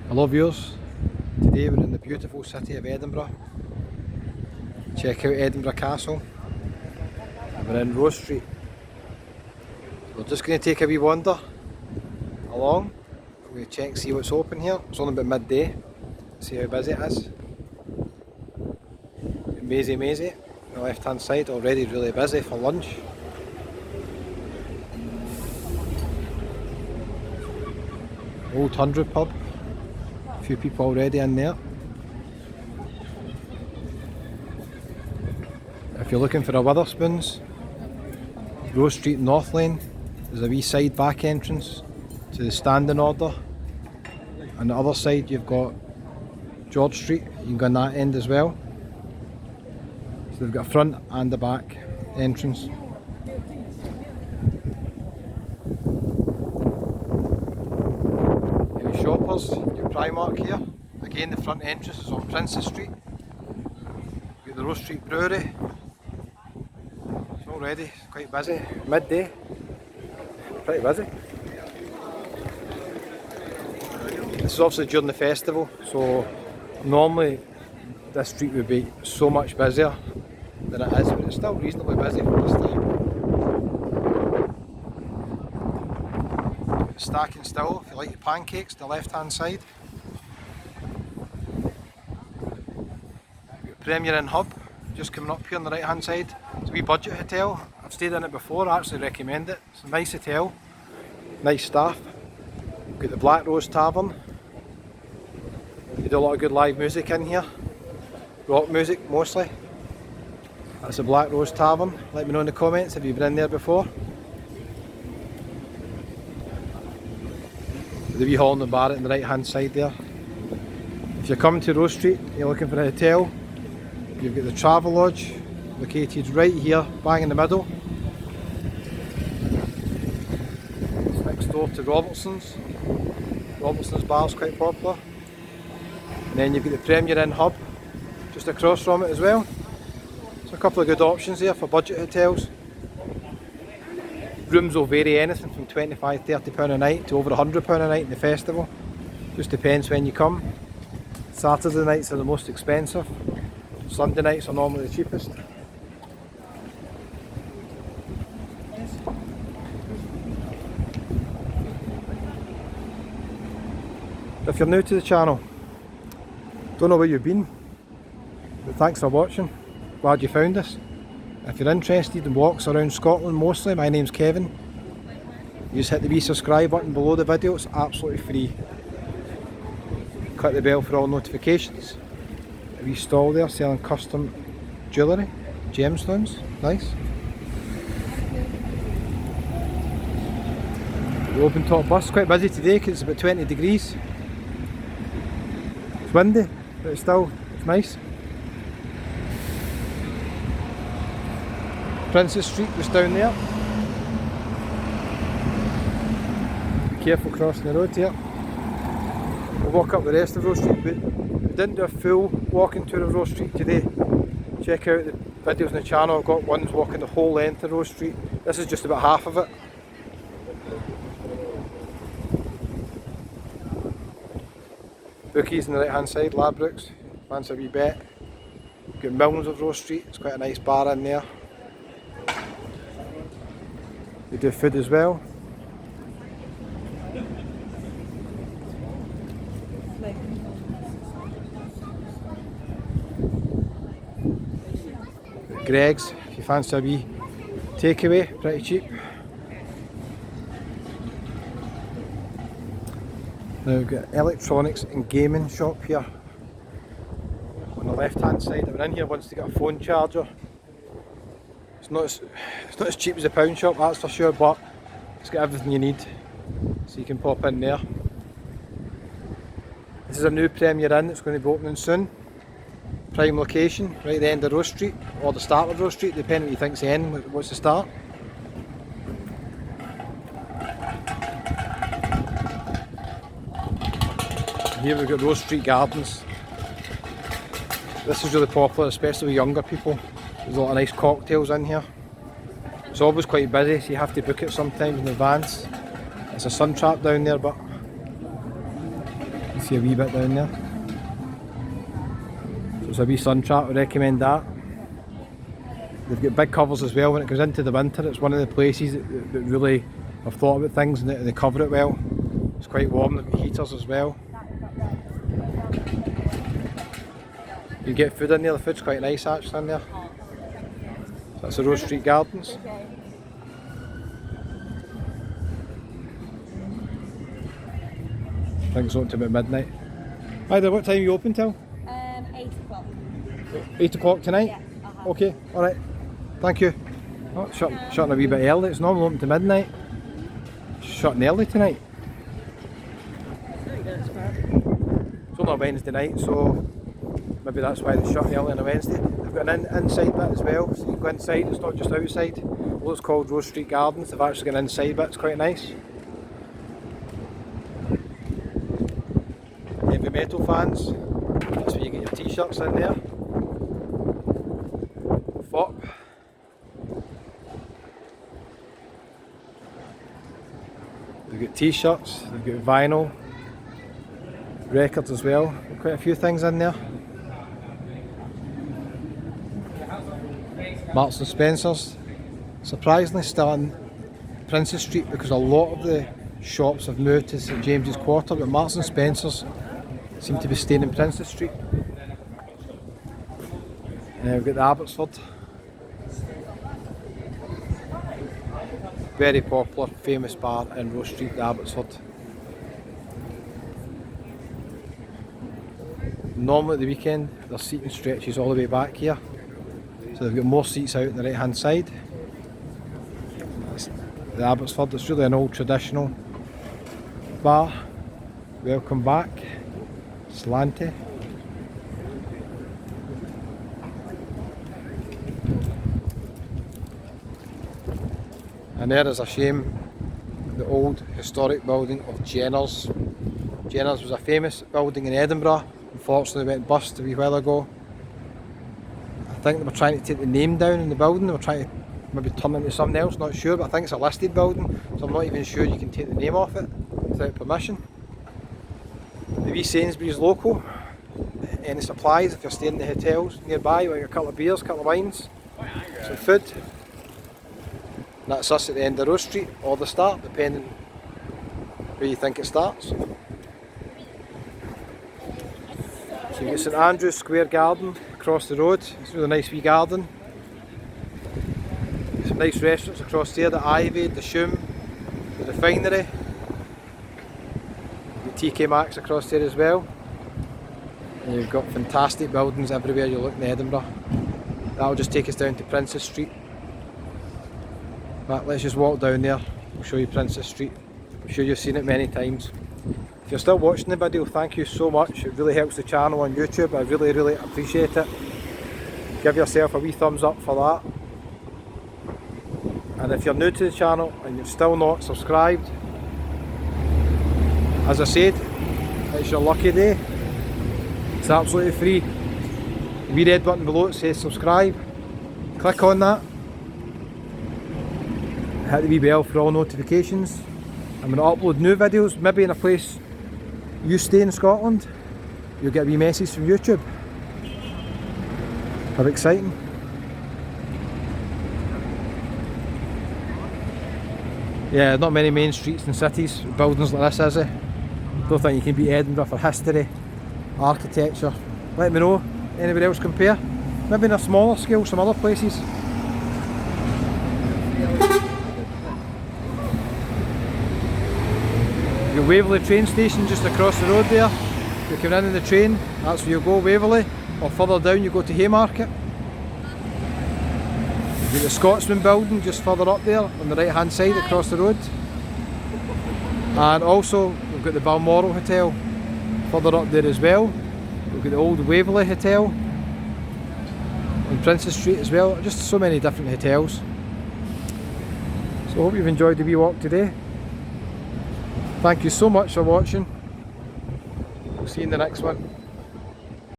Hello viewers, today we're in the beautiful city of Edinburgh. Check out Edinburgh Castle. We're in Rose Street. We're just going to take a wee wander along. We're going to check and see what's open here. It's only about midday. See how busy it is. Mazy on the left hand side, already really busy for lunch. Old 100 pub. A few people already in there. If you're looking for a Witherspoons, Rose Street North Lane, there's a wee side back entrance to the standing order. On the other side you've got George Street, you can go on that end as well. So they've got a front and a back entrance. Any shoppers, your Primark here. Again, the front entrance is on Princess Street. You've got the Rose Street Brewery. It's already quite busy. Midday. Pretty busy. This is obviously during the festival, so normally this street would be so much busier than it is, but it's still reasonably busy for this time. Stacking still, if you like your pancakes, the left hand side. Premier Inn Hub, just coming up here on the right hand side. It's a wee budget hotel. I've stayed in it before, I actually recommend it. It's a nice hotel, nice staff. We've got the Black Rose Tavern. They do a lot of good live music in here. Rock music mostly. That's the Black Rose Tavern. Let me know in the comments if you've been in there before. The wee hall and the bar at the right hand side there. If you're coming to Rose Street, you're looking for a hotel, you've got the Travel Lodge located right here, bang in the middle. It's next door to Robertson's. Robertson's bar is quite popular. And then you've got the Premier Inn Hub just across from it as well. So a couple of good options there for budget hotels. Rooms will vary anything from £25–30 a night to over £100 a night in the festival. Just depends when you come. Saturday nights are the most expensive. Sunday nights are normally the cheapest. If you're new to the channel, don't know where you've been, but thanks for watching. Glad you found us. If you're interested in walks around Scotland mostly, my name's Kevin. You just hit the wee subscribe button below the video, it's absolutely free. Click the bell for all notifications. A wee stall there selling custom jewellery, gemstones, nice. The open top bus, quite busy today because it's about 20 degrees. It's windy, but it's nice. Princess Street just down there. Be careful crossing the road here. We'll walk up the rest of Rose Street, but we didn't do a full walking tour of Rose Street today. Check out the videos on the channel, I've got ones walking the whole length of Rose Street. This is just about half of it. Bookies on the right hand side, Ladbrokes, fancy a wee bet. We've got Milnes of Rose Street, it's quite a nice bar in there. They do food as well. Greg's, if you fancy a wee takeaway, pretty cheap. Now we've got electronics and gaming shop here. On the left hand side, if you're in here wants to get a phone charger. It's not as cheap as a pound shop, that's for sure, but it's got everything you need, so you can pop in there. This is a new Premier Inn that's going to be opening soon. Prime location, right at the end of Rose Street, or the start of Rose Street, depending what you think's the end, what's the start. Here we've got Rose Street Gardens. This is really popular, especially with younger people. There's a lot of nice cocktails in here. It's always quite busy, so you have to book it sometimes in advance. It's a sun trap down there, but you See a wee bit down there. So it's a wee sun trap, I recommend that. They've got big covers as well when it goes into the winter. It's one of the places that really have thought about things and they cover it well. It's quite warm, they've got heaters as well. You can get food in there, the food's quite nice actually in there. So that's the Rose Street Gardens. I think it's open to about midnight. Hi there, what time are you open till? 8 o'clock. 8 o'clock tonight? Yeah. Okay, alright. Thank you. Oh, it's shutting a wee bit early. It's normally open to midnight. It's shutting early tonight. It's only a Wednesday night, so maybe that's why it's shut early on a Wednesday. They've got an inside bit as well, so you can go inside, it's not just outside. Although it's called Rose Street Gardens, they've actually got an inside bit, it's quite nice. Heavy metal fans, that's where you get your t-shirts in there. FOP. They've got t-shirts, they've got vinyl, records as well, quite a few things in there. Marks and Spencer's, surprisingly still on Princess Street because a lot of the shops have moved to St James's Quarter, but Marks and Spencer's seem to be staying in Princess Street. We've got the Abbotsford. Very popular, famous bar in Rose Street, the Abbotsford. Normally at the weekend, their seating stretches all the way back here. So they've got more seats out on the right hand side. That's the Abbotsford, it's really an old traditional bar. Welcome back, Slanty. And there is a shame, the old historic building of Jenner's. Jenner's was a famous building in Edinburgh, unfortunately went bust a wee while ago. I think they were trying to take the name down in the building, they were trying to maybe turn it into something else, not sure, but I think it's a listed building, so I'm not even sure you can take the name off it without permission. The wee Sainsbury's local, any supplies if you're staying in the hotels nearby, like a couple of beers, a couple of wines, some food. And that's us at the end of Rose Street, or the start, depending where you think it starts. So you've got St Andrew's Square Garden across the road, it's a really nice wee garden. Some nice restaurants across there, the Ivy, the Shoom, the Refinery. The TK Maxx across there as well. And you've got fantastic buildings everywhere you look in Edinburgh. That'll just take us down to Princess Street. But let's just walk down there, we'll show you Princess Street. I'm sure you've seen it many times. If you're still watching the video, thank you so much. It really helps the channel on YouTube, I really appreciate it. Give yourself a wee thumbs up for that. And if you're new to the channel and you're still not subscribed, as I said, it's your lucky day. It's absolutely free. The wee red button below it says subscribe. Click on that. Hit the wee bell for all notifications. I'm going to upload new videos, maybe in a place you stay in Scotland. You'll get a wee message from YouTube. How exciting. Yeah, not many main streets in cities, buildings like this, is it? Don't think you can beat Edinburgh for history, architecture. Let me know, anybody else compare? Maybe in a smaller scale, some other places. Your Waverley train station just across the road there. You're coming in the train, that's where you go, Waverley. Or further down you go to Haymarket. You've got the Scotsman building just further up there on the right hand side across the road. And also we've got the Balmoral Hotel further up there as well. We've got the old Waverley Hotel on Princess Street as well. Just so many different hotels. So I hope you've enjoyed the wee walk today. Thank you so much for watching. We'll see you in the next one.